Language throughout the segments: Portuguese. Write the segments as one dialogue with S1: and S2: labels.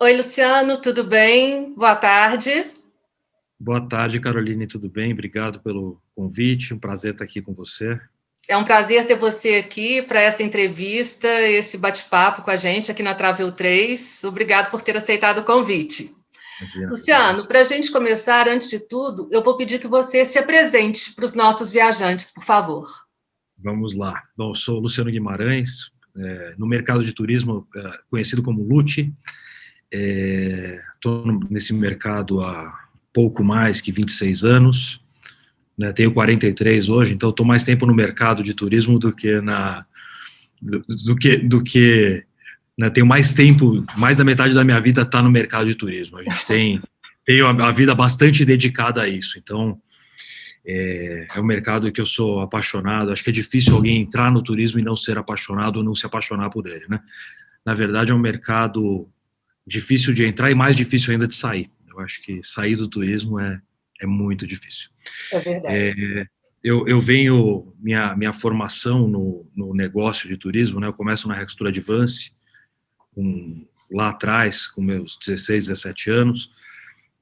S1: Oi, Luciano, tudo bem? Boa tarde.
S2: Boa tarde, Caroline, tudo bem? Obrigado pelo convite, um prazer estar aqui com você.
S1: É um prazer ter você aqui para essa entrevista, esse bate-papo com a gente aqui na Travel 3. Obrigado por ter aceitado o convite.
S2: Imagina, eu que
S1: Luciano,
S2: agradeço.
S1: para a gente começar, antes de tudo, eu vou pedir que você se apresente para os nossos viajantes, por favor.
S2: Vamos lá. Bom, eu sou Luciano Guimarães, no mercado de turismo, conhecido como LUTI. Estou nesse mercado há pouco mais que 26 anos, né? Tenho 43 hoje, então estou mais tempo no mercado de turismo do que né? Tenho mais tempo, mais da metade da minha vida está no mercado de turismo. A gente tem a vida bastante dedicada a isso. Então, é um mercado que eu sou apaixonado. Acho que é difícil alguém entrar no turismo e não ser apaixonado ou não se apaixonar por ele, né? Na verdade, é um mercado difícil de entrar e mais difícil ainda de sair. Eu acho que sair do turismo é muito difícil.
S1: É verdade.
S2: É, eu venho, minha formação no negócio de turismo, né? Eu começo na Rextur Advance, lá atrás, com meus 16, 17 anos,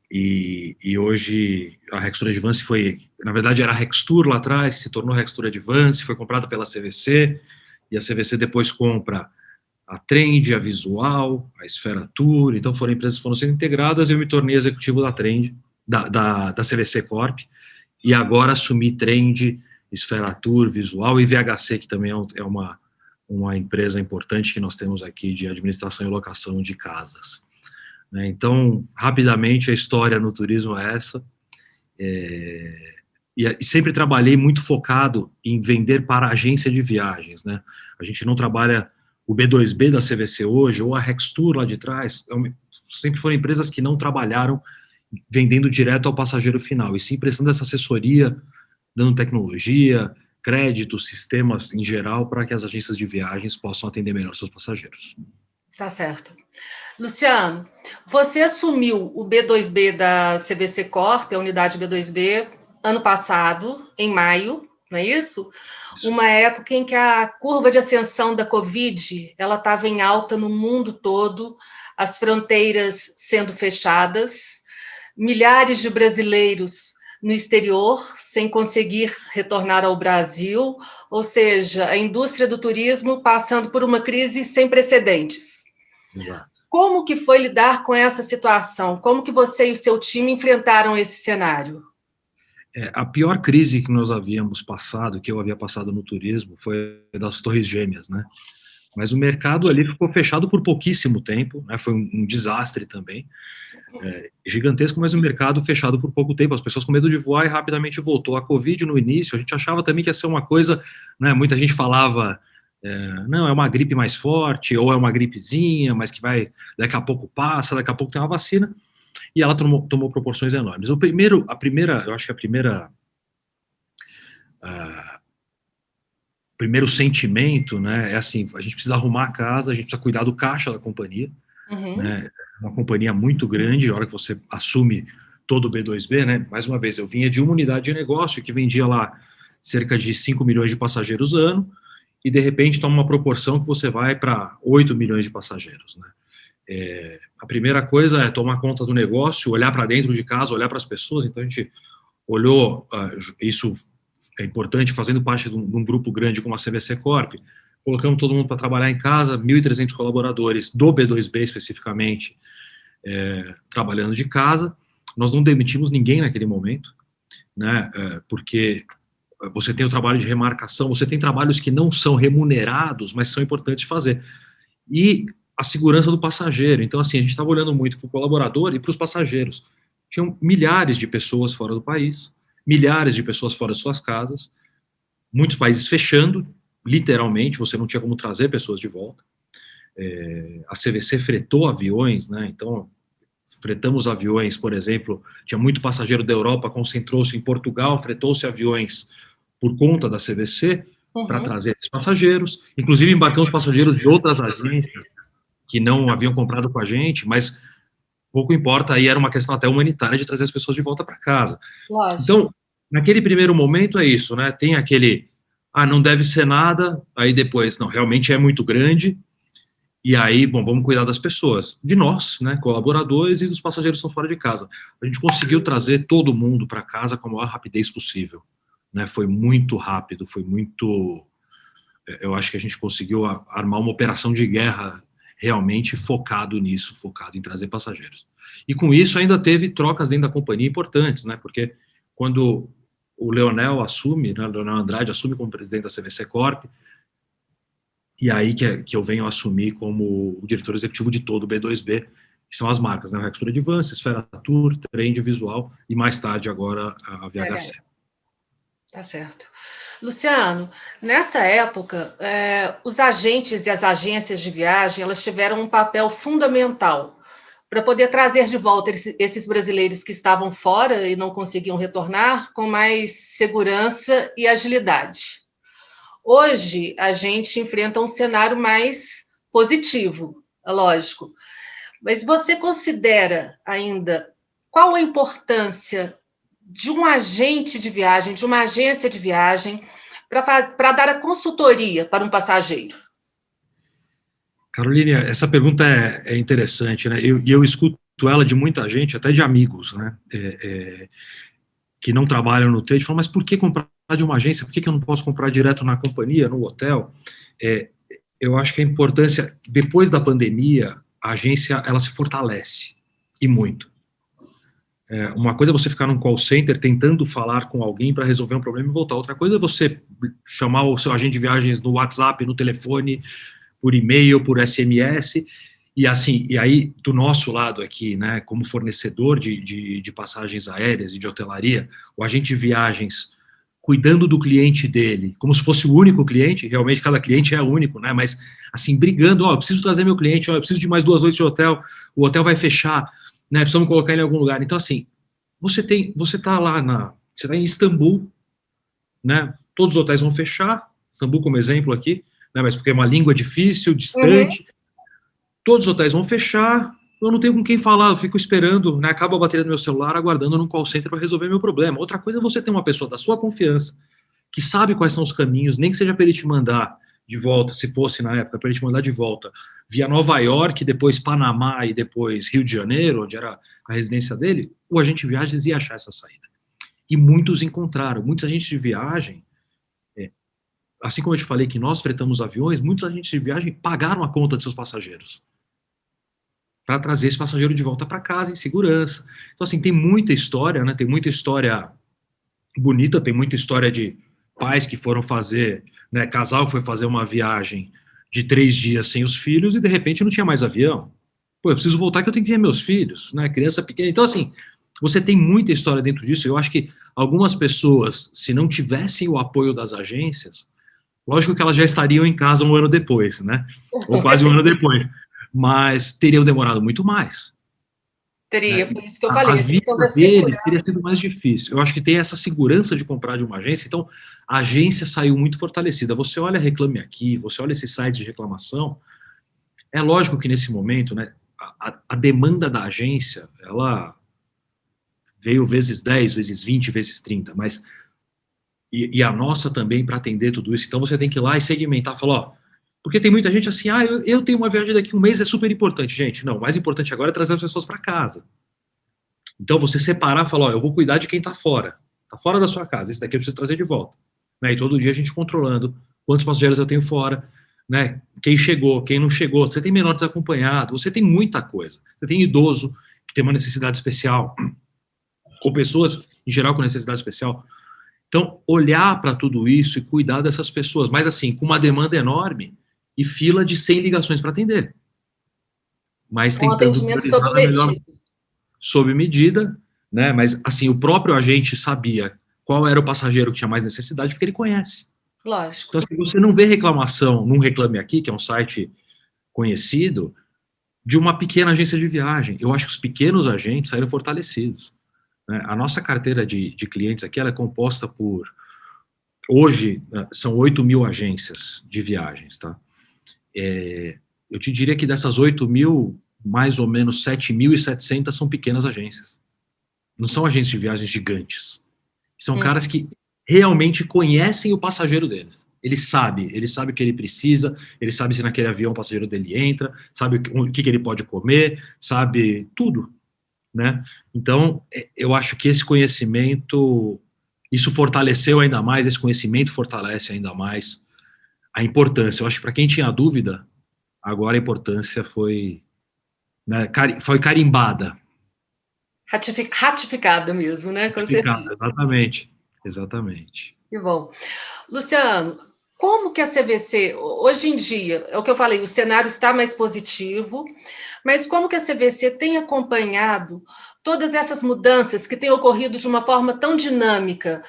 S2: e hoje a Rextur Advance foi, na verdade era a Rextur lá atrás, que se tornou Rextur Advance, foi comprada pela CVC, e a CVC depois compra a Trend, a Visual, a Esfera Tour, então foram empresas que foram sendo integradas, e eu me tornei executivo da Trend, da CVC Corp, e agora assumi Trend, Esfera Tour, Visual e VHC, que também é uma empresa importante que nós temos aqui de administração e locação de casas, né? Então, rapidamente, a história no turismo é essa. E sempre trabalhei muito focado em vender para agência de viagens, né? A gente não trabalha o B2B da CVC hoje, ou a Rextur lá de trás, sempre foram empresas que não trabalharam vendendo direto ao passageiro final, e sim prestando essa assessoria, dando tecnologia, crédito, sistemas em geral, para que as agências de viagens possam atender melhor seus passageiros.
S1: Tá certo. Luciano, você assumiu o B2B da CVC Corp, a unidade B2B, ano passado, em maio, não é isso? Uma época em que a curva de ascensão da Covid ela estava em alta no mundo todo, as fronteiras sendo fechadas, milhares de brasileiros no exterior sem conseguir retornar ao Brasil, ou seja, a indústria do turismo passando por uma crise sem precedentes.
S2: Exato.
S1: Como que foi lidar com essa situação? Como que você e o seu time enfrentaram esse cenário?
S2: A pior crise que nós havíamos passado, que eu havia passado no turismo, foi das Torres Gêmeas, né? Mas o mercado ali ficou fechado por pouquíssimo tempo, né? Foi um desastre também, gigantesco, mas o mercado fechado por pouco tempo, as pessoas com medo de voar e rapidamente voltou. A Covid no início, a gente achava também que ia ser uma coisa, né? Muita gente falava, não, é uma gripe mais forte, ou é uma gripezinha, mas que vai, daqui a pouco passa, daqui a pouco tem uma vacina, e ela tomou proporções enormes. Eu acho que primeiro sentimento, né, é assim, a gente precisa arrumar a casa, a gente precisa cuidar do caixa da companhia,
S1: Uhum.
S2: né, uma companhia muito grande, a hora que você assume todo o B2B, né, mais uma vez, eu vinha de uma unidade de negócio que vendia lá cerca de 5 milhões de passageiros ano, e de repente toma uma proporção que você vai para 8 milhões de passageiros, né. A primeira coisa é tomar conta do negócio, olhar para dentro de casa, olhar para as pessoas, então a gente olhou, isso é importante, fazendo parte de um grupo grande como a CVC Corp, colocamos todo mundo para trabalhar em casa, 1.300 colaboradores do B2B especificamente, trabalhando de casa. Nós não demitimos ninguém naquele momento, né, porque você tem o trabalho de remarcação, você tem trabalhos que não são remunerados, mas são importantes de fazer. E a segurança do passageiro. Então, assim, a gente estava olhando muito para o colaborador e para os passageiros. Tinham milhares de pessoas fora do país, milhares de pessoas fora de suas casas, muitos países fechando, literalmente, você não tinha como trazer pessoas de volta. A CVC fretou aviões, né? Então, fretamos aviões, por exemplo, tinha muito passageiro da Europa, concentrou-se em Portugal, fretou-se aviões por conta da CVC para
S1: Uhum.
S2: trazer esses passageiros, inclusive embarcamos passageiros de outras agências que não haviam comprado com a gente, mas pouco importa, aí era uma questão até humanitária de trazer as pessoas de volta para casa.
S1: Lógico.
S2: Então, naquele primeiro momento é isso, né? Tem aquele, não deve ser nada, aí depois, não, realmente é muito grande, E aí, bom, vamos cuidar das pessoas, de nós, né, colaboradores e dos passageiros que estão fora de casa. A gente conseguiu trazer todo mundo para casa com a maior rapidez possível, né? Foi muito rápido, foi muito. Eu acho que a gente conseguiu armar uma operação de guerra realmente focado nisso, focado em trazer passageiros. E com isso ainda teve trocas dentro da companhia importantes, né? Porque quando o Leonel assume, né, o Leonel Andrade assume como presidente da CVC Corp, e aí que eu venho assumir como o diretor executivo de todo o B2B, que são as marcas, né? O Rextur Advance, Esfera Tour, Trend Visual e mais tarde agora a VHC.
S1: Tá certo. Luciano, nessa época, os agentes e as agências de viagem, elas tiveram um papel fundamental para poder trazer de volta esses brasileiros que estavam fora e não conseguiam retornar com mais segurança e agilidade. Hoje, a gente enfrenta um cenário mais positivo, é lógico. Mas você considera ainda qual a importância de um agente de viagem, de uma agência de viagem, para dar a consultoria para um passageiro?
S2: Carolina, essa pergunta é interessante, né? Eu escuto ela de muita gente, até de amigos, né? Que não trabalham no trade, falam, mas por que comprar de uma agência? Por que eu não posso comprar direto na companhia, no hotel? Eu acho que a importância, depois da pandemia, a agência, ela se fortalece, e muito. Uma coisa é você ficar num call center tentando falar com alguém para resolver um problema e voltar. Outra coisa é você chamar o seu agente de viagens no WhatsApp, no telefone, por e-mail, por SMS, e assim, e aí, do nosso lado aqui, né, como fornecedor de passagens aéreas e de hotelaria, o agente de viagens cuidando do cliente dele, como se fosse o único cliente, realmente cada cliente é único, né, mas assim, brigando, eu preciso trazer meu cliente, eu preciso de mais 2 noites de hotel, o hotel vai fechar, né, precisamos colocar ele em algum lugar. Então, assim, você tá lá você tá em Istambul, né, todos os hotéis vão fechar, Istambul como exemplo aqui, né, mas porque é uma língua difícil, distante, todos os hotéis vão fechar, eu não tenho com quem falar, eu fico esperando, né, acaba a bateria do meu celular, aguardando num call center para resolver meu problema. Outra coisa é você ter uma pessoa da sua confiança, que sabe quais são os caminhos, nem que seja para ele te mandar de volta, se fosse na época, para ele te mandar de volta, via Nova York, depois Panamá e depois Rio de Janeiro, onde era a residência dele, o agente de viagens ia achar essa saída. E muitos encontraram, muitos agentes de viagem, assim como eu te falei que nós fretamos aviões, muitos agentes de viagem pagaram a conta de seus passageiros para trazer esse passageiro de volta para casa em segurança. Então, assim, tem muita história, né? Tem muita história bonita, tem muita história de pais que foram fazer, né? Casal que foi fazer uma viagem de 3 dias sem os filhos e, de repente, não tinha mais avião. Pô, eu preciso voltar que eu tenho que ver meus filhos, né? Criança pequena. Então, assim, você tem muita história dentro disso. Eu acho que algumas pessoas, se não tivessem o apoio das agências, lógico que elas já estariam em casa um ano depois, né? Ou quase um ano depois. Mas teriam demorado muito mais.
S1: Teria, foi isso que eu
S2: A
S1: falei. A
S2: vida
S1: questão da
S2: deles teria
S1: segurança.
S2: sido mais difícil. Eu acho que tem essa segurança de comprar de uma agência, então a agência saiu muito fortalecida. Você olha Reclame Aqui, você olha esses sites de reclamação, é lógico que nesse momento, né, a demanda da agência, ela veio vezes 10, vezes 20, vezes 30, mas e a nossa também para atender tudo isso. Então você tem que ir lá e segmentar, falar, ó, porque tem muita gente assim, eu tenho uma viagem daqui a um mês, é super importante. Gente, não, o mais importante agora é trazer as pessoas para casa. Então você separar, falar, ó, eu vou cuidar de quem está fora da sua casa, esse daqui eu preciso trazer de volta. Né? E todo dia a gente controlando quantos passageiros eu tenho fora, né? Quem chegou, quem não chegou, você tem menor desacompanhado, você tem muita coisa. Você tem idoso que tem uma necessidade especial, ou pessoas em geral com necessidade especial. Então, olhar para tudo isso e cuidar dessas pessoas, mas assim, com uma demanda enorme e fila de 100 ligações para atender. Mas
S1: Um
S2: tentando
S1: atendimento
S2: priorizar
S1: sob
S2: da melhor,
S1: medida.
S2: sob medida, né? Mas assim, o próprio agente sabia qual era o passageiro que tinha mais necessidade, porque ele conhece.
S1: Lógico.
S2: Então, assim, você não vê reclamação num Reclame Aqui, que é um site conhecido, de uma pequena agência de viagem. Eu acho que os pequenos agentes saíram fortalecidos. Né? A nossa carteira de clientes aqui ela é composta por hoje, são 8 mil agências de viagens, tá? Eu te diria que dessas 8 mil, mais ou menos 7.700 são pequenas agências. Não são agências de viagens gigantes. São caras que realmente conhecem o passageiro deles. Ele sabe o que ele precisa, ele sabe se naquele avião o passageiro dele entra, sabe o que ele pode comer, sabe tudo, né? Então, eu acho que esse conhecimento, isso fortaleceu ainda mais, esse conhecimento fortalece ainda mais a importância. Eu acho que para quem tinha dúvida, agora a importância foi, né, foi carimbada.
S1: Ratificado mesmo, né? Com certeza.
S2: Ratificada, exatamente. Exatamente.
S1: Que bom. Luciano, como que a CVC, hoje em dia, é o que eu falei, o cenário está mais positivo, mas como que a CVC tem acompanhado todas essas mudanças que têm ocorrido de uma forma tão dinâmica?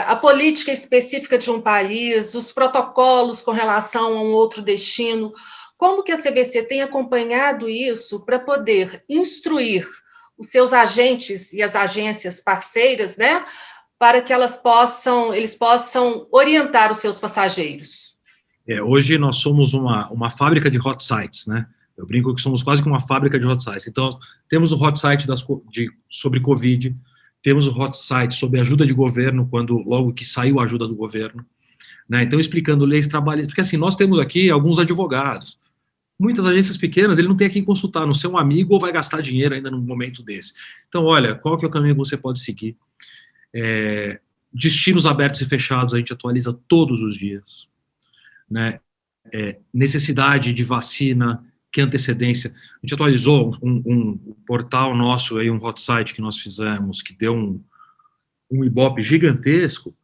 S1: A política específica de um país, os protocolos com relação a um outro destino, como que a CVC tem acompanhado isso para poder instruir os seus agentes e as agências parceiras, né, para que eles possam orientar os seus passageiros?
S2: Hoje nós somos uma fábrica de hot sites, né? Eu brinco que somos quase que uma fábrica de hot sites. Então, temos o hot site sobre Covid, temos o hot site sobre ajuda de governo, quando logo que saiu a ajuda do governo, né? Então, explicando leis trabalhistas, porque assim, nós temos aqui alguns advogados, muitas agências pequenas, ele não tem a quem consultar, não ser um amigo ou vai gastar dinheiro ainda num momento desse. Então, olha, qual que é o caminho que você pode seguir? Destinos abertos e fechados, a gente atualiza todos os dias, né? Necessidade de vacina, que antecedência. A gente atualizou um portal nosso, aí, um hot site que nós fizemos, que deu um Ibope gigantesco,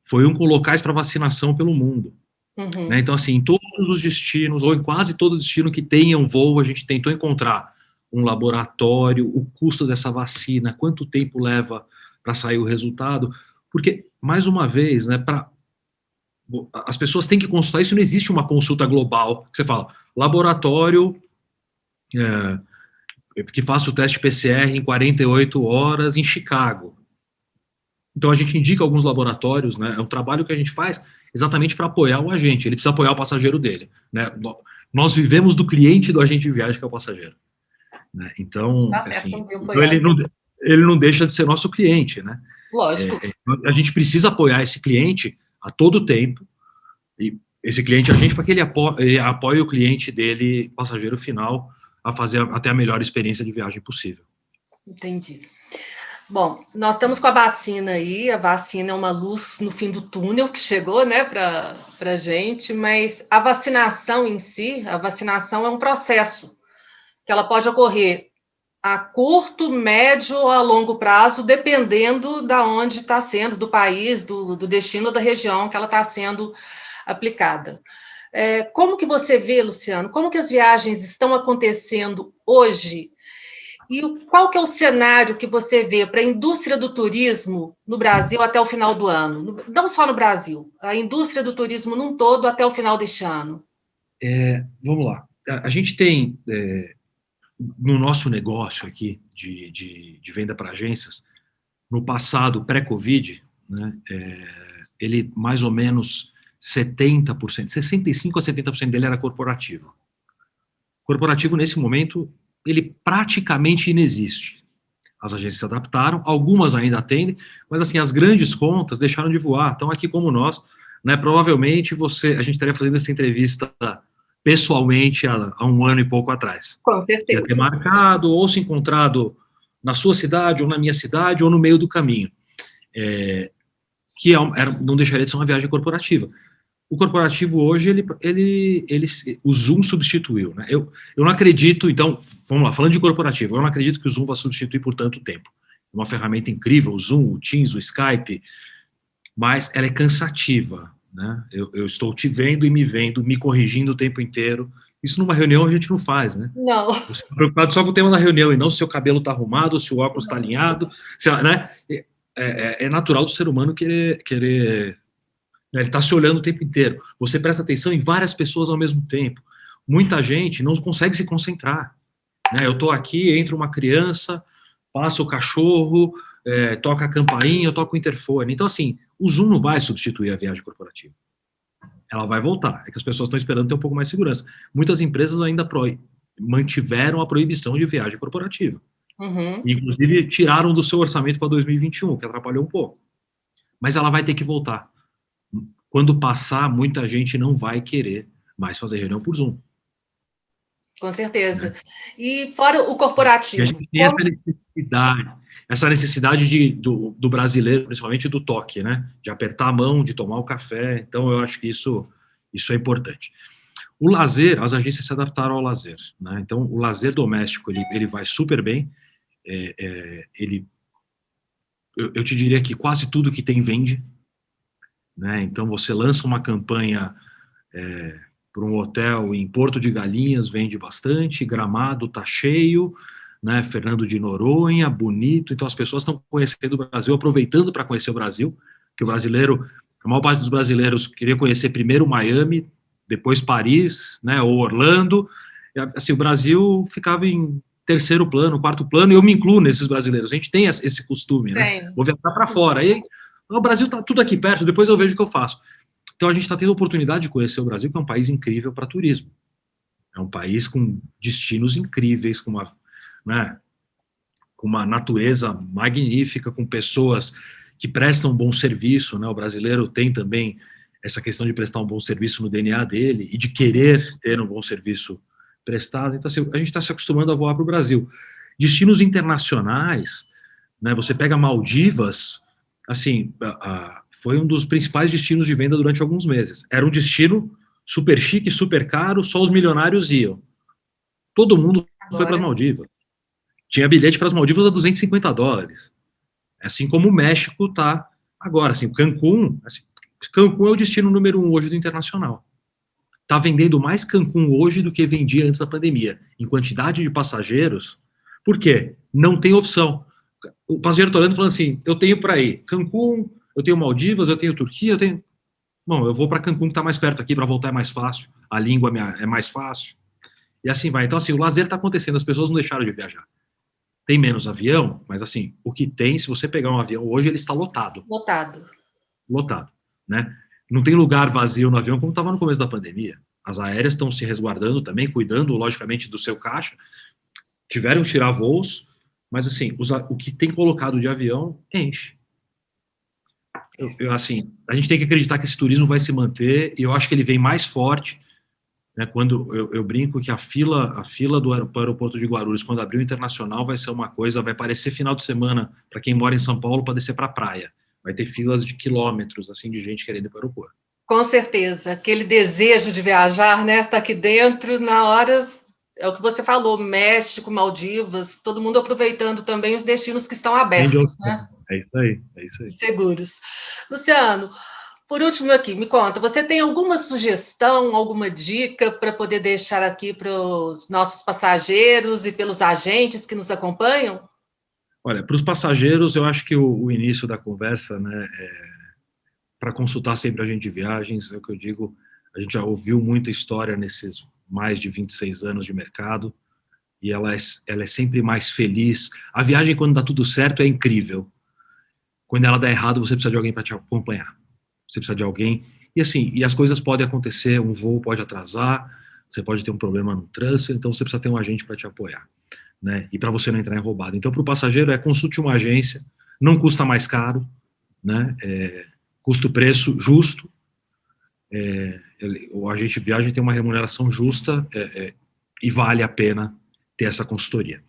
S2: foi com locais para vacinação pelo mundo.
S1: Uhum.
S2: Né? Então, assim, em todos os destinos, ou em quase todo destino que tenha um voo, a gente tentou encontrar um laboratório, o custo dessa vacina, quanto tempo leva para sair o resultado, porque, mais uma vez, né, as pessoas têm que consultar, isso não existe uma consulta global, que você fala, laboratório que faça o teste PCR em 48 horas em Chicago. Então a gente indica alguns laboratórios, né, é um trabalho que a gente faz exatamente para apoiar o agente, ele precisa apoiar o passageiro dele, né, nós vivemos do cliente do agente de viagem, que é o passageiro, né, então, assim, então ele não deixa de ser nosso cliente, né.
S1: Lógico.
S2: A gente precisa apoiar esse cliente a todo tempo, e esse cliente a gente para que ele apoie o cliente dele, passageiro final, a fazer até a melhor experiência de viagem possível.
S1: Entendi. Bom, nós estamos com a vacina aí, a vacina é uma luz no fim do túnel que chegou, né, para a gente, mas a vacinação em si, a vacinação é um processo, que ela pode ocorrer a curto, médio ou a longo prazo, dependendo da onde está sendo, do país, do destino, da região que ela está sendo aplicada. Como que você vê, Luciano, como que as viagens estão acontecendo hoje? E qual que é o cenário que você vê para a indústria do turismo no Brasil até o final do ano? Não só no Brasil, a indústria do turismo num todo até o final deste ano.
S2: Vamos lá. A gente tem, no nosso negócio aqui de venda para agências, no passado, pré-Covid, né, ele mais ou menos 70%, 65% a 70% dele era corporativo. Corporativo, nesse momento, ele praticamente inexiste. As agências se adaptaram, algumas ainda atendem, mas assim, as grandes contas deixaram de voar, estão aqui como nós, né? Provavelmente a gente estaria fazendo essa entrevista pessoalmente há um ano e pouco atrás.
S1: Com certeza.
S2: Ia ter marcado ou se encontrado na sua cidade, ou na minha cidade, ou no meio do caminho. Não deixaria de ser uma viagem corporativa. O corporativo hoje, o Zoom substituiu, né? Eu não acredito, então, vamos lá, falando de corporativo, eu não acredito que o Zoom vá substituir por tanto tempo. É uma ferramenta incrível, o Zoom, o Teams, o Skype, mas ela é cansativa, né? Eu estou te vendo e me vendo, me corrigindo o tempo inteiro. Isso numa reunião a gente não faz, né?
S1: Não.
S2: Você está preocupado só com o tema da reunião e não se o seu cabelo está arrumado, se o óculos está alinhado, né? É natural do ser humano querer ele está se olhando o tempo inteiro. Você presta atenção em várias pessoas ao mesmo tempo. Muita gente não consegue se concentrar. Né? Eu estou aqui, entra uma criança, passa o cachorro, toca a campainha, eu toco o interfone. Então, assim, o Zoom não vai substituir a viagem corporativa. Ela vai voltar. É que as pessoas estão esperando ter um pouco mais de segurança. Muitas empresas ainda mantiveram a proibição de viagem corporativa.
S1: Uhum.
S2: Inclusive, tiraram do seu orçamento para 2021, que atrapalhou um pouco. Mas ela vai ter que voltar. quando passar, muita gente não vai querer mais fazer reunião por Zoom.
S1: Com certeza.
S2: Né?
S1: E fora o
S2: E a
S1: corporativo.
S2: gente tem essa necessidade do brasileiro, principalmente do toque, né? De apertar a mão, de tomar o café. Então, eu acho que isso é importante. O lazer, as agências se adaptaram ao lazer, né? Então, o lazer doméstico, ele vai super bem. Eu te diria que quase tudo que tem vende, né? Então, você lança uma campanha para um hotel em Porto de Galinhas, vende bastante, Gramado está cheio, né? Fernando de Noronha, bonito. Então, as pessoas estão conhecendo o Brasil, aproveitando para conhecer o Brasil, que o brasileiro, a maior parte dos brasileiros queria conhecer primeiro Miami, depois Paris, né? Ou Orlando. Assim, o Brasil ficava em terceiro plano, quarto plano, e eu me incluo nesses brasileiros. A gente tem esse costume, né? Vou viajar para fora. Aí, o Brasil está tudo aqui perto, depois eu vejo o que eu faço. Então, a gente está tendo a oportunidade de conhecer o Brasil, que é um país incrível para turismo. É um país com destinos incríveis, né, com uma natureza magnífica, com pessoas que prestam um bom serviço. Né? O brasileiro tem também essa questão de prestar um bom serviço no DNA dele e de querer ter um bom serviço prestado. Então, assim, a gente está se acostumando a voar para o Brasil. Destinos internacionais, né, você pega Maldivas, assim, foi um dos principais destinos de venda durante alguns meses. Era um destino super chique, super caro, só os milionários iam. Todo mundo foi para as Maldivas. Tinha bilhete para as Maldivas a $250. Assim como o México está agora. Assim, Cancún é o destino número 1 hoje do internacional. Está vendendo mais Cancún hoje do que vendia antes da pandemia, em quantidade de passageiros. Por quê? Não tem opção. O passageiro está olhando e falando assim, eu tenho para ir Cancún, eu tenho Maldivas, eu tenho Turquia, eu tenho... Bom, eu vou para Cancún, que está mais perto aqui, para voltar é mais fácil, a língua é mais fácil, e assim vai. Então, assim, o lazer está acontecendo, as pessoas não deixaram de viajar. Tem menos avião, mas assim, o que tem, se você pegar um avião hoje, ele está lotado. Lotado, né? Não tem lugar vazio no avião como estava no começo da pandemia. As aéreas estão se resguardando também, cuidando, logicamente, do seu caixa. Tiveram que tirar voos, mas assim, o que tem colocado de avião, enche. Assim, a gente tem que acreditar que esse turismo vai se manter, e eu acho que ele vem mais forte, né, quando eu brinco que a fila do aeroporto de Guarulhos, quando abrir o internacional, vai ser uma coisa, vai parecer final de semana para quem mora em São Paulo para descer para a praia. Vai ter filas de quilômetros, assim, de gente querendo ir para o aeroporto.
S1: Com certeza, aquele desejo de viajar, né, tá aqui dentro, na hora, é o que você falou, México, Maldivas, todo mundo aproveitando também os destinos que estão abertos, né?
S2: É isso aí, é isso aí.
S1: Seguros. Luciano, por último aqui, me conta, você tem alguma sugestão, alguma dica para poder deixar aqui para os nossos passageiros e pelos agentes que nos acompanham?
S2: Olha, para os passageiros, eu acho que o início da conversa, né, para consultar sempre a agente de viagens, é o que eu digo, a gente já ouviu muita história nesses mais de 26 anos de mercado, e ela é sempre mais feliz. A viagem, quando dá tudo certo, é incrível. Quando ela dá errado, você precisa de alguém para te acompanhar. Você precisa de alguém. E assim, e as coisas podem acontecer, um voo pode atrasar, você pode ter um problema no trânsito, então você precisa ter um agente para te apoiar, né? E para você não entrar em roubada. Então, para o passageiro, consulte uma agência, não custa mais caro, né? Custo-preço justo. O agente de viagem tem uma remuneração justa e vale a pena ter essa consultoria.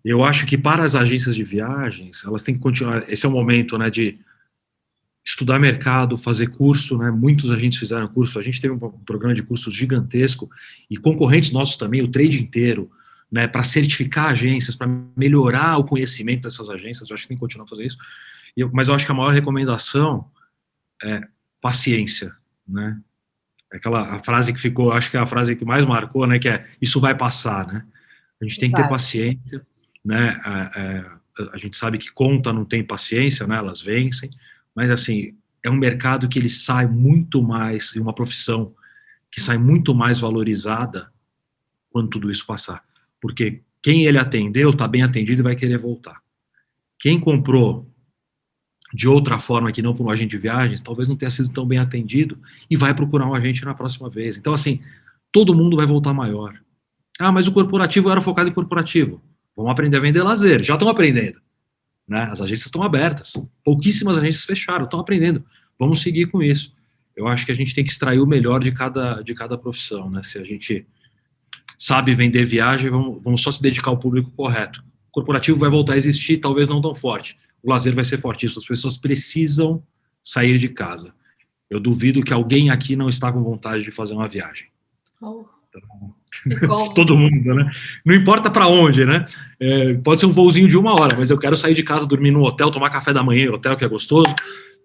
S2: Eu acho que para as agências de viagens, elas têm que continuar, esse é o momento, né, de estudar mercado, fazer curso, né, muitos agentes fizeram curso, a gente teve um programa de cursos gigantesco, e concorrentes nossos também, o trade inteiro, né, para certificar agências, para melhorar o conhecimento dessas agências, eu acho que tem que continuar a fazer isso, mas eu acho que a maior recomendação é paciência, né, a frase que ficou, acho que é a frase que mais marcou, né, que é, isso vai passar, né, a gente tem que ter paciência, né, a gente sabe que conta não tem paciência, né, elas vencem, mas assim, é um mercado que ele sai muito mais, uma profissão que sai muito mais valorizada quando tudo isso passar, porque quem ele atendeu está bem atendido e vai querer voltar. Quem comprou de outra forma que não por um agente de viagens, talvez não tenha sido tão bem atendido e vai procurar um agente na próxima vez. Então assim, todo mundo vai voltar maior. Ah, mas o corporativo era focado em corporativo. Vamos aprender a vender lazer. Já estão aprendendo. Né? As agências estão abertas. Pouquíssimas agências fecharam, estão aprendendo. Vamos seguir com isso. eu acho que a gente tem que extrair o melhor de cada profissão, né? Se a gente sabe vender viagem, vamos só se dedicar ao público correto. O corporativo vai voltar a existir, talvez não tão forte. O lazer vai ser fortíssimo. As pessoas precisam sair de casa. Eu duvido que alguém aqui não está com vontade de fazer uma viagem.
S1: Oh.
S2: Todo mundo, né? Não importa para onde, né? Pode ser um voozinho de 1 hora, mas eu quero sair de casa, dormir no hotel, tomar café da manhã em hotel, que é gostoso.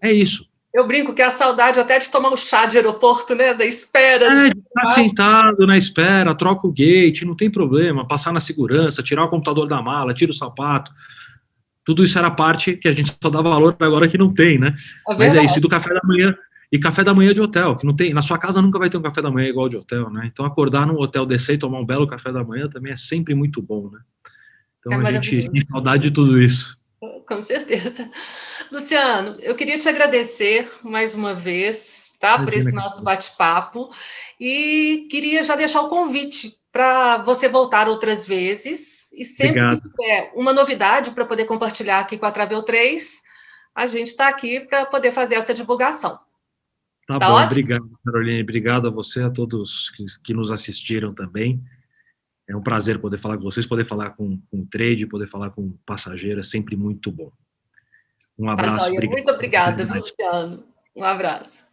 S2: É isso.
S1: Eu brinco que é a saudade até de tomar um chá de aeroporto, né? Da espera.
S2: De estar sentado na espera, troca o gate, não tem problema, passar na segurança, tirar o computador da mala, tira o sapato. Tudo isso era parte que a gente só dá valor agora que não tem, né? Mas é isso, e do café da manhã, e café da manhã de hotel, que não tem, na sua casa nunca vai ter um café da manhã igual de hotel, né? Então acordar num hotel, descer e tomar um belo café da manhã também é sempre muito bom, né? Então a gente tem saudade de tudo isso.
S1: Com certeza. Luciano, eu queria te agradecer mais uma vez, tá? Por esse nosso bate-papo. E queria já deixar o convite para você voltar outras vezes. E sempre que tiver uma novidade para poder compartilhar aqui com a Travel 3, a gente está aqui para poder fazer essa divulgação.
S2: Tá bom, ótimo? Obrigado, Caroline. Obrigado a você, a todos que nos assistiram também. É um prazer poder falar com vocês, poder falar com trade, poder falar com passageiro, é sempre muito bom. Um abraço.
S1: Muito obrigada, Luciano. Um abraço.